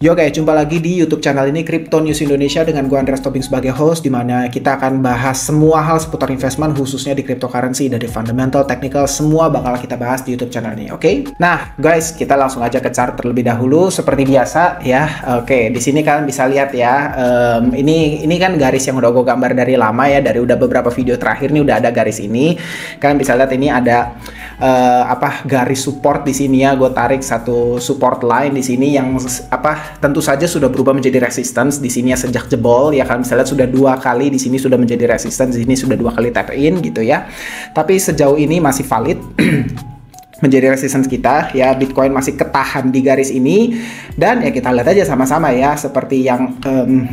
Yo guys, jumpa lagi di YouTube channel ini Crypto News Indonesia dengan gue Andreas Tobing sebagai host, di mana kita akan bahas semua hal seputar investment khususnya di cryptocurrency, dari fundamental, technical, semua bakal kita bahas di YouTube channel ini, oke? Nah, guys, kita langsung aja ke chart terlebih dahulu seperti biasa ya. Oke, di sini kalian bisa lihat ya. Ini kan garis yang udah gue gambar dari lama ya, dari udah beberapa video terakhir nih udah ada garis ini. Kalian bisa lihat ini ada garis support di sini ya. Gue tarik satu support line di sini yang tentu saja sudah berubah menjadi resistance di sini ya sejak jebol ya. Kalian bisa lihat sudah dua kali di sini sudah menjadi resistance, di sini sudah dua kali tap in gitu ya. Tapi sejauh ini masih valid menjadi resistance kita ya. Bitcoin masih ketahan di garis ini, dan ya kita lihat aja sama-sama ya, seperti yang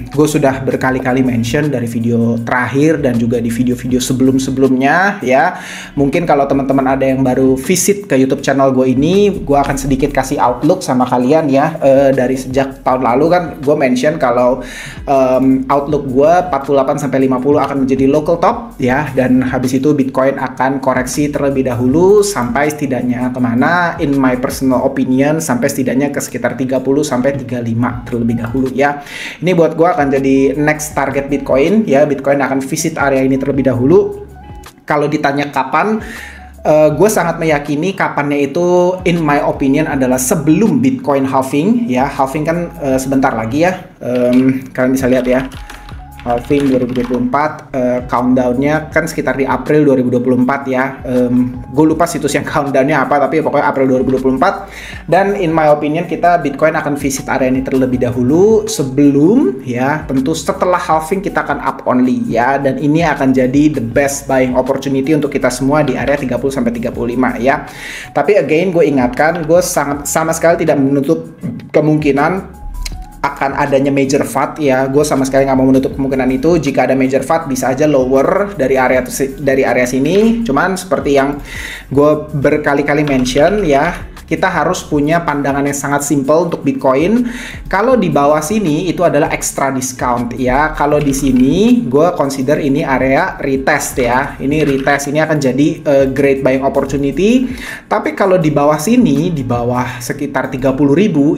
gue sudah berkali-kali mention dari video terakhir dan juga di video-video sebelum-sebelumnya ya. Mungkin kalau teman-teman ada yang baru visit ke YouTube channel gue ini, gue akan sedikit kasih outlook sama kalian ya. Dari sejak tahun lalu kan gue mention kalau outlook gue 48 sampai 50 akan menjadi local top ya, dan habis itu Bitcoin akan koreksi terlebih dahulu sampai setidaknya kemana, in my personal opinion, sampai setidaknya ke sekitar 30 sampai 35 terlebih dahulu ya. Ini buat gue akan jadi next target Bitcoin ya. Bitcoin akan visit area ini terlebih dahulu. Kalau ditanya kapan, gue sangat meyakini kapannya itu in my opinion adalah sebelum Bitcoin halving ya. Halving kan sebentar lagi ya. Kalian bisa lihat ya, halving 2024, countdownnya kan sekitar di April 2024 ya. Gue lupa situs yang countdownnya apa, tapi pokoknya April 2024. Dan in my opinion kita Bitcoin akan visit area ini terlebih dahulu sebelum ya, tentu setelah halving kita akan up only ya. Dan ini akan jadi the best buying opportunity untuk kita semua di area 30 sampai 35 ya. Tapi again gue ingatkan, gue sama sekali tidak menutup kemungkinan akan adanya major FUD ya. Gue sama sekali nggak mau menutup kemungkinan itu. Jika ada major FUD bisa aja lower dari area sini. Cuman seperti yang gue berkali-kali mention ya, kita harus punya pandangan yang sangat simple untuk Bitcoin. Kalau di bawah sini itu adalah extra discount ya. Kalau di sini gue consider ini area retest ya. Ini retest, ini akan jadi great buying opportunity. Tapi kalau di bawah sini, di bawah sekitar 30.000,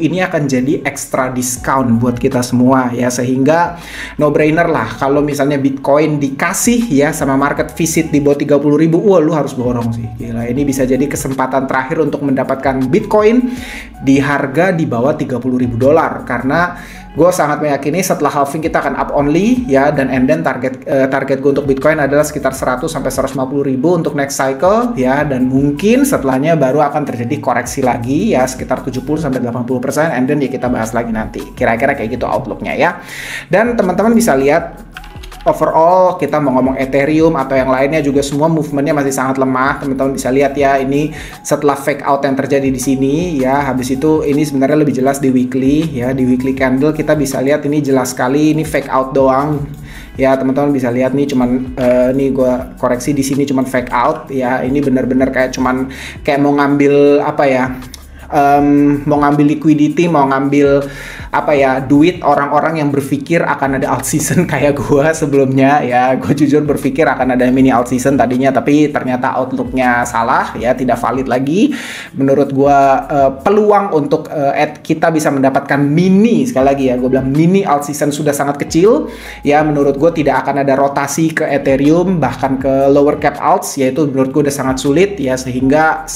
ini akan jadi extra discount buat kita semua ya. Sehingga no brainer lah kalau misalnya Bitcoin dikasih ya sama market visit di bawah 30.000, wah lu harus borong sih. Gila, ini bisa jadi kesempatan terakhir untuk mendapatkan Bitcoin di harga di bawah $30.000, karena gue sangat meyakini setelah halving kita akan up only ya. Dan and then target gue untuk Bitcoin adalah sekitar 100 sampai 150.000 untuk next cycle ya. Dan mungkin setelahnya baru akan terjadi koreksi lagi ya, sekitar 70 sampai 80%, and then ya kita bahas lagi nanti. Kira-kira kayak gitu outlooknya ya. Dan teman-teman bisa lihat overall kita mau ngomong Ethereum atau yang lainnya juga semua movementnya masih sangat lemah. Teman-teman bisa lihat ya, ini setelah fake out yang terjadi di sini ya. Habis itu ini sebenarnya lebih jelas di weekly ya. Di weekly candle kita bisa lihat ini jelas sekali ini fake out doang ya. Teman-teman bisa lihat nih cuman nih gue koreksi di sini cuman fake out ya. Ini bener-bener kayak cuman kayak mau ngambil apa ya, mau ngambil liquidity, mau ngambil duit orang-orang yang berpikir akan ada out season kayak gue sebelumnya ya. Gue jujur berpikir akan ada mini out season tadinya, tapi ternyata outlooknya salah ya, tidak valid lagi. Menurut gue peluang untuk kita bisa mendapatkan mini, sekali lagi ya gue bilang mini out season sudah sangat kecil ya. Menurut gue tidak akan ada rotasi ke Ethereum bahkan ke lower cap alts, yaitu menurut gue udah sangat sulit ya. Sehingga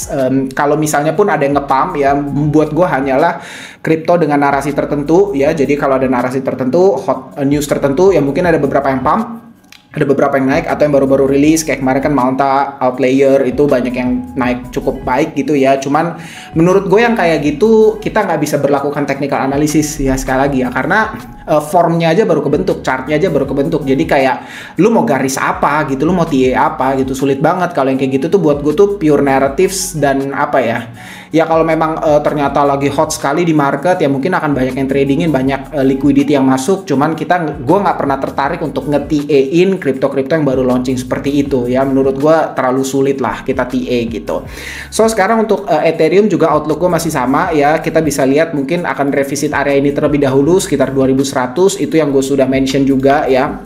kalau misalnya pun ada yang nge-pump ya, buat gue hanyalah kripto dengan narasi tertentu ya. Jadi kalau ada narasi tertentu, hot news tertentu ya, mungkin ada beberapa yang pump, ada beberapa yang naik, atau yang baru-baru rilis kayak kemarin kan Malta, Outlier, itu banyak yang naik cukup baik gitu ya. Cuman menurut gue yang kayak gitu kita nggak bisa berlakukan technical analysis ya, sekali lagi ya, karena formnya aja baru kebentuk, chartnya aja baru kebentuk. Jadi kayak lu mau garis apa gitu, lu mau TA apa gitu, sulit banget. Kalau yang kayak gitu tuh buat gue tuh pure narratives dan ya kalau memang ternyata lagi hot sekali di market ya mungkin akan banyak yang tradingin, banyak liquidity yang masuk. Cuman gue nggak pernah tertarik untuk nge-TA-in kripto-kripto yang baru launching seperti itu ya. Menurut gue terlalu sulit lah kita TA gitu. So sekarang untuk Ethereum juga outlook gue masih sama ya. Kita bisa lihat mungkin akan revisit area ini terlebih dahulu sekitar 2100, itu yang gue sudah mention juga ya.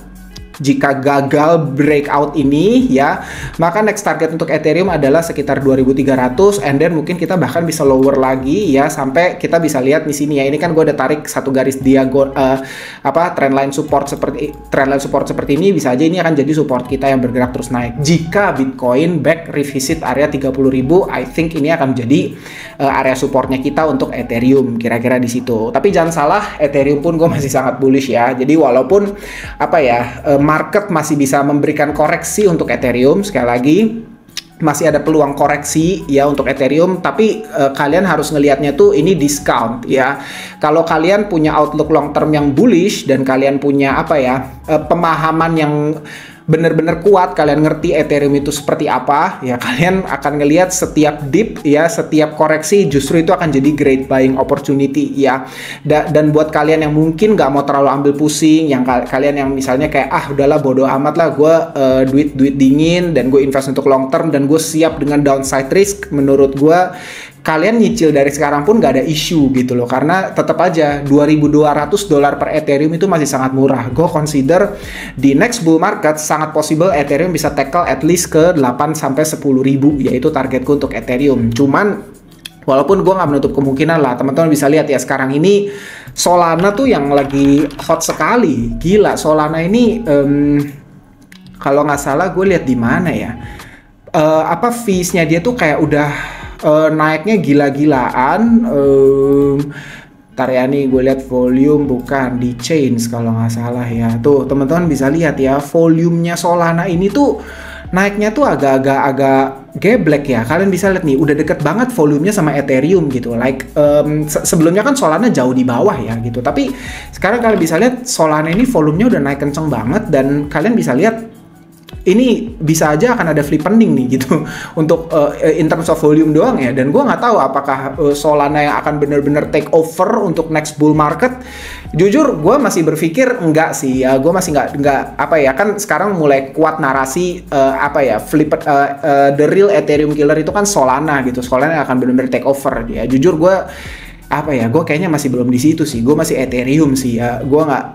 jika gagal breakout ini ya, maka next target untuk Ethereum adalah sekitar 2.300, and then mungkin kita bahkan bisa lower lagi ya, sampai kita bisa lihat di sini ya. Ini kan gue udah tarik satu garis diagonal trendline support seperti ini, bisa aja ini akan jadi support kita yang bergerak terus naik. Jika Bitcoin back revisit area 30.000, I think ini akan menjadi area supportnya kita untuk Ethereum, kira-kira di situ. Tapi jangan salah, Ethereum pun gue masih sangat bullish ya. Jadi walaupun market masih bisa memberikan koreksi untuk Ethereum, sekali lagi masih ada peluang koreksi ya untuk Ethereum, tapi kalian harus ngelihatnya tuh ini discount ya. Kalau kalian punya outlook long term yang bullish dan kalian punya pemahaman yang benar-benar kuat, kalian ngerti Ethereum itu seperti apa ya, kalian akan ngelihat setiap dip ya, setiap koreksi justru itu akan jadi great buying opportunity ya. Dan buat kalian yang mungkin nggak mau terlalu ambil pusing, yang kalian yang misalnya kayak udahlah bodo amat lah, gue duit dingin dan gue invest untuk long term dan gue siap dengan downside risk, menurut gue kalian nyicil dari sekarang pun gak ada isu gitu loh, karena tetap aja $2.200 per Ethereum itu masih sangat murah. Gue consider di next bull market sangat possible Ethereum bisa tackle at least ke 8-10.000, yaitu targetku untuk Ethereum. Cuman walaupun gue nggak menutup kemungkinan lah, teman-teman bisa lihat ya sekarang ini Solana tuh yang lagi hot sekali, gila. Solana ini kalau nggak salah gue lihat di mana ya, fees-nya dia tuh kayak udah naiknya gila-gilaan. Ntar ya nih gue lihat volume, bukan di chains kalau nggak salah ya. Tuh teman-teman bisa lihat ya, volumenya Solana ini tuh naiknya tuh agak geblek ya. Kalian bisa lihat nih, udah deket banget volumenya sama Ethereum gitu. Sebelumnya kan Solana jauh di bawah ya gitu. Tapi sekarang kalian bisa lihat Solana ini volumenya udah naik kenceng banget, dan kalian bisa lihat ini bisa aja akan ada flip pending nih gitu untuk in terms of volume doang ya. Dan gue nggak tahu apakah Solana yang akan benar-benar take over untuk next bull market. Jujur gue masih berpikir enggak sih ya. Gue masih nggak kan sekarang mulai kuat narasi the real Ethereum killer itu kan Solana gitu. Solana yang akan benar-benar take over ya. Jujur gue gue kayaknya masih belum di situ sih. Gue masih Ethereum sih ya.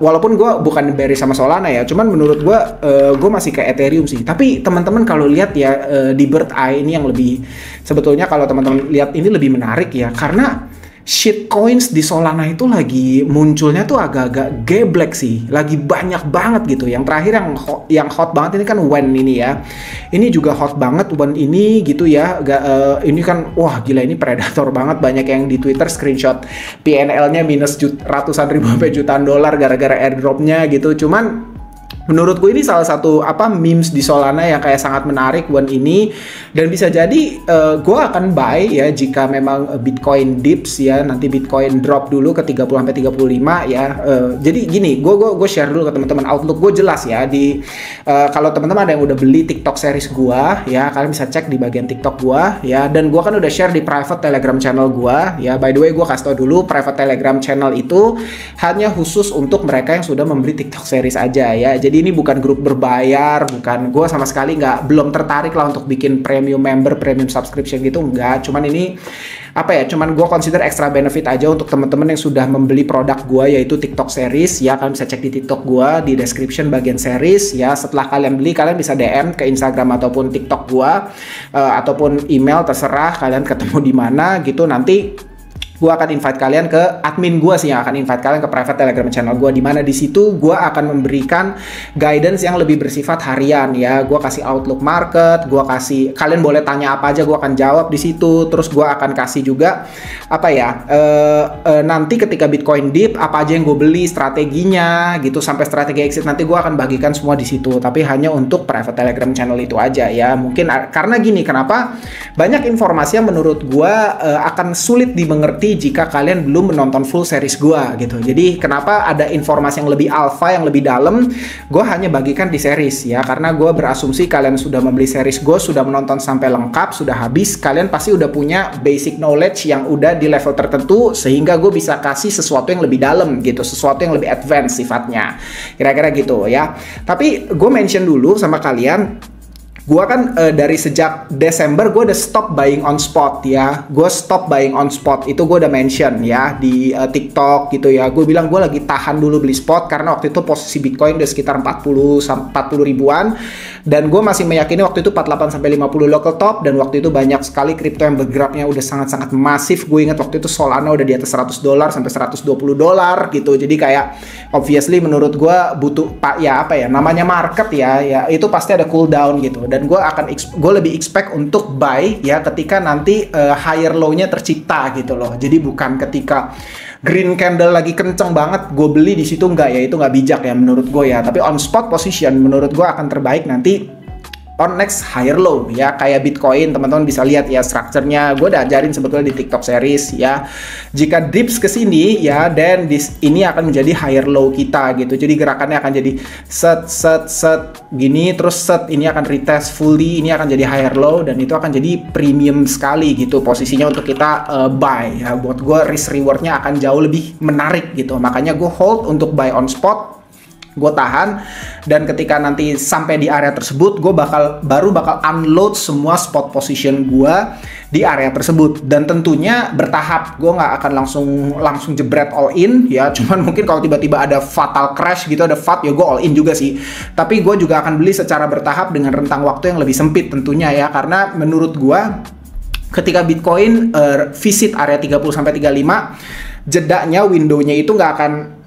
Walaupun gue bukan bearish sama Solana ya, cuman menurut gue masih ke Ethereum sih. Tapi teman-teman kalau lihat ya, di bird eye ini yang lebih, sebetulnya kalau teman-teman lihat ini lebih menarik ya, karena shitcoins di Solana itu lagi munculnya tuh agak-agak geblek sih, lagi banyak banget gitu. Yang terakhir yang hot banget ini kan WEN ini ya. Ini juga hot banget WEN ini gitu ya. Ini kan wah gila, ini predator banget. Banyak yang di Twitter screenshot PNL-nya minus ratusan ribu sampai jutaan dolar gara-gara airdropnya gitu. Cuman menurutku ini salah satu memes di Solana yang kayak sangat menarik WEN ini, dan bisa jadi gue akan buy ya jika memang Bitcoin dips ya, nanti Bitcoin drop dulu ke 30-35 ya. Jadi gini, gue share dulu ke teman-teman, outlook gue jelas ya. Kalau teman-teman ada yang udah beli TikTok series gue ya, kalian bisa cek di bagian TikTok gue ya. Dan gue kan udah share di private Telegram channel gue ya. By the way, gue kasih tau dulu, private Telegram channel itu hanya khusus untuk mereka yang sudah membeli TikTok series aja ya. Jadi ini bukan grup berbayar, bukan, gue sama sekali belum tertarik lah untuk bikin premium member, premium subscription gitu, enggak. Cuman ini cuman gue consider extra benefit aja untuk teman-teman yang sudah membeli produk gue, yaitu TikTok series ya. Kalian bisa cek di TikTok gue di description bagian series ya. Setelah kalian beli, kalian bisa DM ke Instagram ataupun TikTok gue, ataupun email, terserah kalian ketemu di mana gitu. Nanti gue akan invite kalian ke admin gue sih, yang akan invite kalian ke private Telegram channel gue, di mana di situ gue akan memberikan guidance yang lebih bersifat harian ya. Gue kasih outlook market, kalian boleh tanya apa aja, gue akan jawab di situ. Terus gue akan kasih juga nanti ketika Bitcoin dip apa aja yang gue beli, strateginya gitu, sampai strategi exit nanti gue akan bagikan semua di situ. Tapi hanya untuk private Telegram channel itu aja ya. Mungkin karena gini, kenapa banyak informasi yang menurut gue akan sulit dimengerti jika kalian belum menonton full series gue gitu. Jadi kenapa ada informasi yang lebih alpha, yang lebih dalam, gue hanya bagikan di series ya. Karena gue berasumsi kalian sudah membeli series gue, sudah menonton sampai lengkap, sudah habis, kalian pasti udah punya basic knowledge yang udah di level tertentu, sehingga gue bisa kasih sesuatu yang lebih dalam gitu, sesuatu yang lebih advance sifatnya, kira-kira gitu ya. Tapi gue mention dulu sama kalian, Gua kan dari sejak Desember gue udah stop buying on spot ya. Gue stop buying on spot, itu gue udah mention ya di TikTok gitu ya. Gue bilang gue lagi tahan dulu beli spot karena waktu itu posisi Bitcoin udah sekitar 40 ribuan. Dan gue masih meyakini waktu itu 48 sampai 50 local top, dan waktu itu banyak sekali kripto yang bergeraknya udah sangat-sangat masif. Gue ingat waktu itu Solana udah di atas $100 sampai $120 gitu. Jadi kayak obviously menurut gue butuh namanya market ya itu pasti ada cool down gitu. Dan gue lebih expect untuk buy ya ketika nanti higher low-nya tercipta gitu loh. Jadi bukan ketika green candle lagi kenceng banget gue beli di situ, enggak ya, itu nggak bijak ya menurut gue ya. Tapi on spot position menurut gue akan terbaik nanti on next higher low ya. Kayak Bitcoin teman-teman bisa lihat ya strukturnya, gue udah ajarin sebetulnya di TikTok series ya. Jika dips ke sini ya, dan ini akan menjadi higher low kita gitu. Jadi gerakannya akan jadi set gini, terus ini akan retest fully, ini akan jadi higher low, dan itu akan jadi premium sekali gitu posisinya untuk kita buy ya. Buat gue risk rewardnya akan jauh lebih menarik gitu. Makanya gue hold untuk buy on spot, gue tahan, dan ketika nanti sampai di area tersebut gue baru bakal unload semua spot position gue di area tersebut. Dan tentunya bertahap, gue nggak akan langsung jebret all in ya. Cuman mungkin kalau tiba-tiba ada fatal crash gitu, ada FAT ya gue all in juga sih. Tapi gue juga akan beli secara bertahap dengan rentang waktu yang lebih sempit tentunya ya, karena menurut gue ketika Bitcoin visit area 30 sampai 35, jedanya windownya itu nggak akan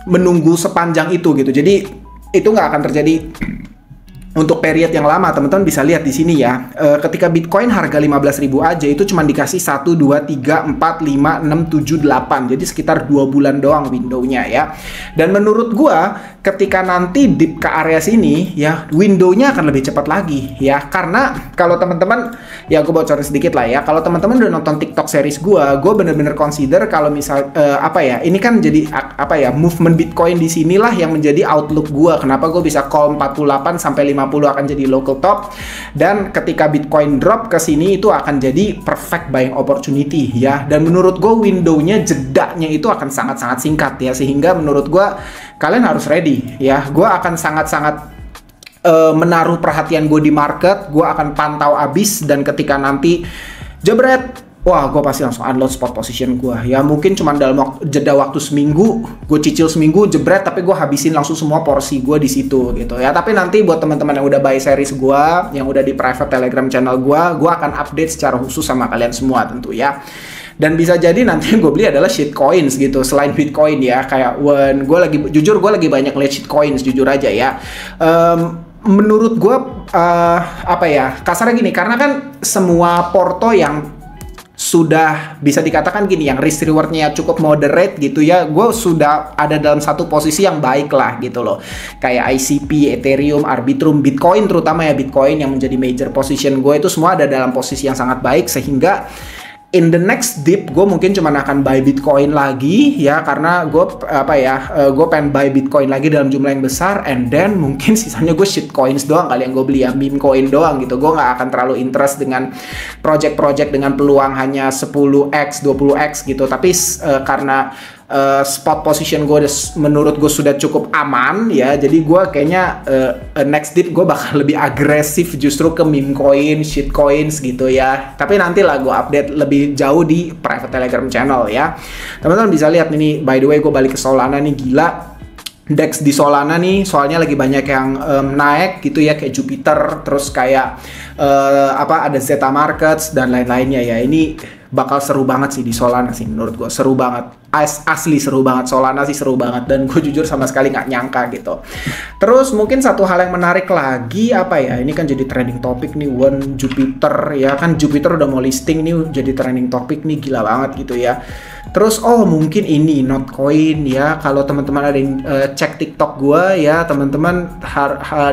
menunggu sepanjang itu gitu. Jadi itu nggak akan terjadi untuk period yang lama. Teman-teman bisa lihat di sini ya. Ketika Bitcoin harga 15.000 aja itu cuma dikasih 1, 2, 3, 4, 5, 6, 7, 8. Jadi sekitar 2 bulan doang windownya ya. Dan menurut gua ketika nanti dip ke area sini ya, windownya akan lebih cepat lagi ya. Karena kalau teman-teman, ya gue bocorin sedikit lah ya. Kalau teman-teman udah nonton TikTok series gue bener-bener consider kalau misal ini kan jadi movement Bitcoin di sinilah yang menjadi outlook gue. Kenapa gue bisa call 48 sampai 50 akan jadi local top, dan ketika Bitcoin drop ke sini itu akan jadi perfect buying opportunity ya. Dan menurut gue windownya, jedanya itu akan sangat-sangat singkat ya, sehingga menurut gue kalian harus ready ya. Gue akan sangat-sangat menaruh perhatian gue di market, gue akan pantau abis, dan ketika nanti jebret, wah gue pasti langsung unload spot position gue ya. Mungkin cuma dalam jeda waktu seminggu, gue cicil seminggu jebret, tapi gue habisin langsung semua porsi gue di situ gitu ya. Tapi nanti buat teman-teman yang udah buy series gue, yang udah di private telegram channel gue akan update secara khusus sama kalian semua tentu ya. Dan bisa jadi nanti yang gue beli adalah shitcoins gitu selain Bitcoin ya. Kayak gue lagi banyak lihat shitcoins jujur aja ya. Menurut gue kasarnya gini, karena kan semua porto yang sudah bisa dikatakan gini, yang risk rewardnya cukup moderate gitu ya, gue sudah ada dalam satu posisi yang baik lah gitu loh. Kayak ICP, Ethereum, Arbitrum, Bitcoin terutama ya, Bitcoin yang menjadi major position gue itu semua ada dalam posisi yang sangat baik, sehingga in the next dip gue mungkin cuma akan buy Bitcoin lagi ya, karena gue pengen buy Bitcoin lagi dalam jumlah yang besar, and then mungkin sisanya gue shitcoins doang kali yang gue beli ya, meme coin doang gitu. Gue nggak akan terlalu interest dengan project-project dengan peluang hanya 10x 20x gitu. Tapi karena spot position gue menurut gue sudah cukup aman ya, jadi gue kayaknya next dip gue bakal lebih agresif justru ke meme coin, shitcoins gitu ya. Tapi nantilah gue update lebih jauh di private telegram channel ya. Teman-teman bisa lihat ini, by the way gue balik ke Solana nih, gila DEX di Solana nih soalnya lagi banyak yang naik gitu ya, kayak Jupiter, terus kayak ada Zeta Markets dan lain-lainnya ya. Ini bakal seru banget sih di Solana sih, menurut gue seru banget, asli seru banget. Solana sih seru banget, dan gue jujur sama sekali nggak nyangka gitu. Terus mungkin satu hal yang menarik lagi ini kan jadi trending topik nih, Jupiter ya kan, Jupiter udah mau listing nih, jadi trending topik nih, gila banget gitu ya. Terus mungkin ini Notcoin ya, kalau teman-teman ada yang cek TikTok gue ya teman-teman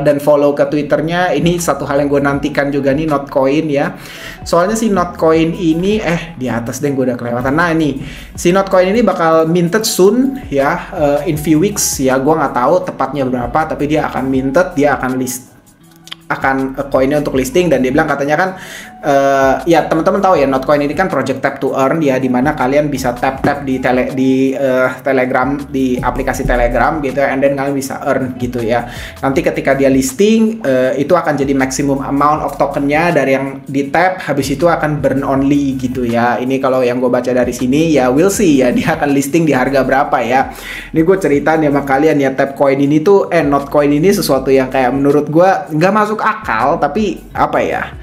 dan follow ke Twitternya, ini satu hal yang gue nantikan juga nih, Notcoin ya. Soalnya si Notcoin ini di atas deh, gue udah kelewatan. Nah ini si Notcoin ini bakal minted soon ya, in few weeks ya. Gue nggak tahu tepatnya berapa, tapi dia akan minted, dia akan koinnya untuk listing, dan dia bilang katanya kan ya teman-teman tahu ya, Notcoin ini kan project tap to earn ya, dimana kalian bisa tap di Telegram, di aplikasi Telegram gitu ya, and then kalian bisa earn gitu ya. Nanti ketika dia listing itu akan jadi maximum amount of tokennya dari yang di tap, habis itu akan burn only gitu ya. Ini kalau yang gue baca dari sini ya, we'll see ya dia akan listing di harga berapa ya. Ini gue ceritain ya sama kalian ya, Tapcoin ini tuh Notcoin ini sesuatu yang kayak menurut gue nggak masuk akal, tapi apa ya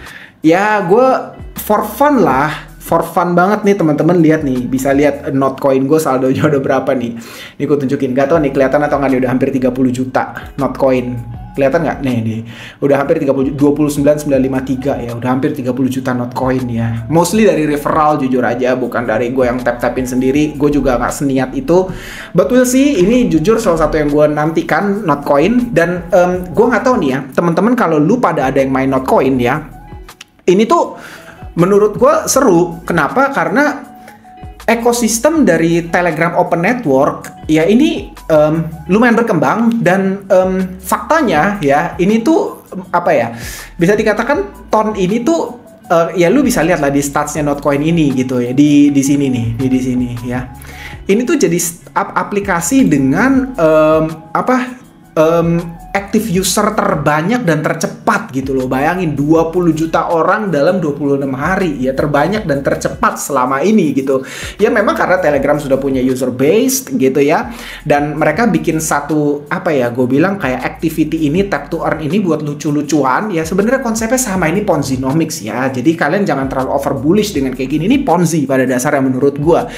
gue for fun lah, for fun banget nih teman-teman. Lihat nih, bisa lihat Notcoin gue saldonya udah berapa nih. Ini gue tunjukin, gak tau nih kelihatan atau nggak nih, udah hampir 30 juta Notcoin. Kelihatan nggak? Nih, udah hampir 29,953 ya, udah hampir 30 juta Notcoin ya. Mostly dari referral jujur aja, bukan dari gue yang tap-tapin sendiri. Gue juga nggak seniat itu. But we'll see, ini jujur salah satu yang gue nantikan Notcoin. Dan gue nggak tahu nih ya, teman-teman kalau lu pada ada yang main Notcoin ya, ini tuh menurut gue seru. Kenapa? Karena ekosistem dari Telegram Open Network ya ini lumayan berkembang, dan faktanya ya ini tuh apa ya, bisa dikatakan tahun ini tuh ya lu bisa lihat lah di statsnya Notcoin ini gitu ya, di sini nih, di sini ya. Ini tuh jadi aplikasi dengan active user terbanyak dan tercepat gitu loh. Bayangin 20 juta orang dalam 26 hari ya, terbanyak dan tercepat selama ini gitu. Ya memang karena Telegram sudah punya user base gitu ya, dan mereka bikin satu gue bilang kayak activity ini, tap to earn ini buat lucu-lucuan ya. Sebenarnya konsepnya sama, ini Ponzinomics ya. Jadi kalian jangan terlalu over bullish dengan kayak gini. Ini Ponzi pada dasarnya menurut gua.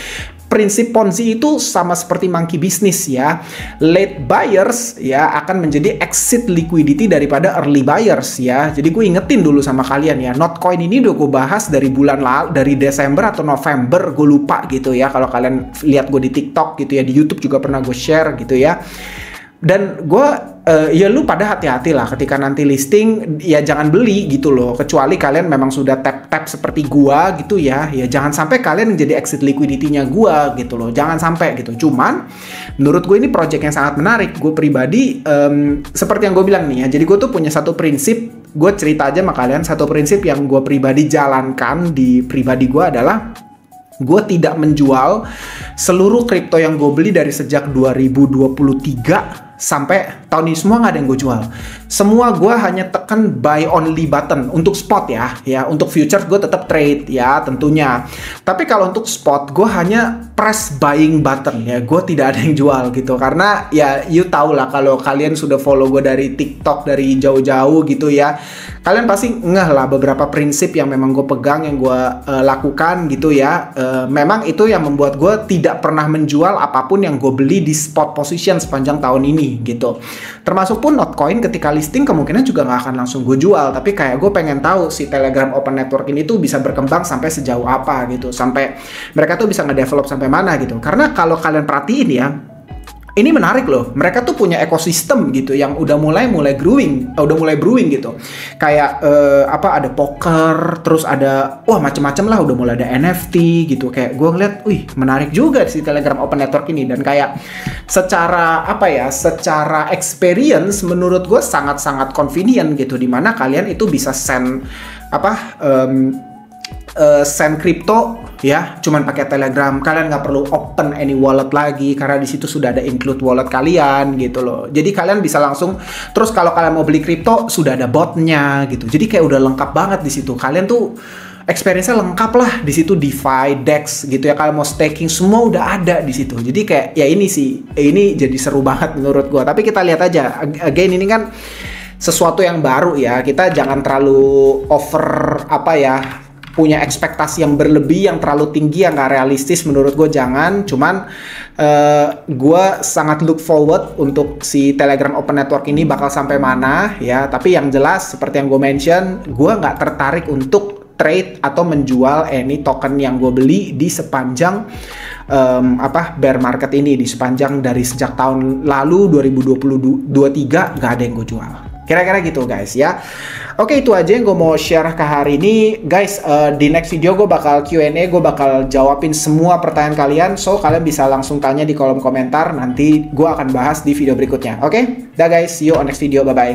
Prinsip Ponzi itu sama seperti monkey business ya. Late buyers ya akan menjadi exit liquidity daripada early buyers ya. Jadi gue ingetin dulu sama kalian ya, Notcoin ini udah gue bahas dari bulan lalu, dari Desember atau November, gue lupa gitu ya. Kalau kalian lihat gue di TikTok gitu ya, di YouTube juga pernah gue share gitu ya. Dan gue ya lu pada hati-hati lah ketika nanti listing, ya jangan beli gitu loh, kecuali kalian memang sudah tap seperti gua gitu ya. Ya jangan sampai kalian jadi exit liquidity-nya gua gitu loh, jangan sampai gitu. Cuman menurut gue ini project yang sangat menarik. Gue pribadi seperti yang gue bilang nih ya, jadi gue tuh punya satu prinsip. Gue cerita aja sama kalian, satu prinsip yang gue pribadi jalankan di pribadi gue adalah gue tidak menjual seluruh kripto yang gue beli dari sejak 2023 sampai tahun ini, semua nggak ada yang gue jual. Semua gue hanya tekan buy only button untuk spot ya. Untuk futures gue tetap trade ya tentunya. Tapi kalau untuk spot gue hanya press buying button ya. Gue tidak ada yang jual gitu, karena ya you tahu lah, kalau kalian sudah follow gue dari TikTok dari jauh-jauh gitu ya, kalian pasti ngeh lah beberapa prinsip yang memang gue pegang, yang gue lakukan gitu ya. Memang itu yang membuat gue tidak pernah menjual apapun yang gue beli di spot position sepanjang tahun ini gitu. Termasuk pun Notcoin ketika listing kemungkinan juga nggak akan langsung gue jual, tapi kayak gue pengen tahu si Telegram Open Network ini tuh bisa berkembang sampai sejauh apa gitu, sampai mereka tuh bisa ngedevelop sampai mana gitu. Karena kalau kalian perhatiin ya, ini menarik loh, mereka tuh punya ekosistem gitu yang udah mulai brewing gitu. Kayak ada poker, terus ada macem-macem lah, udah mulai ada NFT gitu. Kayak gue ngeliat, menarik juga si Telegram Open Network ini. Dan kayak secara secara experience menurut gue sangat-sangat convenient gitu, dimana kalian itu bisa send crypto ya cuman pakai Telegram. Kalian nggak perlu open any wallet lagi, karena di situ sudah ada include wallet kalian gitu loh. Jadi kalian bisa langsung, terus kalau kalian mau beli kripto sudah ada botnya gitu. Jadi kayak udah lengkap banget di situ. Kalian tuh experience-nya lengkap lah di situ, DeFi, DEX gitu ya. Kalau mau staking semua udah ada di situ. Jadi kayak ya ini jadi seru banget menurut gua. Tapi kita lihat aja. Again, ini kan sesuatu yang baru ya. Kita jangan terlalu over punya ekspektasi yang berlebih, yang terlalu tinggi, yang nggak realistis. Menurut gue jangan. Cuman gue sangat look forward untuk si Telegram Open Network ini bakal sampai mana ya. Tapi yang jelas seperti yang gue mention, gue nggak tertarik untuk trade atau menjual any token yang gue beli di sepanjang bear market ini, di sepanjang dari sejak tahun lalu 2023 nggak ada yang gue jual. Kira-kira gitu guys ya. Oke, itu aja yang gue mau share ke hari ini guys. Di next video gue bakal Q&A, gue bakal jawabin semua pertanyaan kalian. So kalian bisa langsung tanya di kolom komentar, nanti gue akan bahas di video berikutnya. Oke, dah guys, see you on next video, bye bye.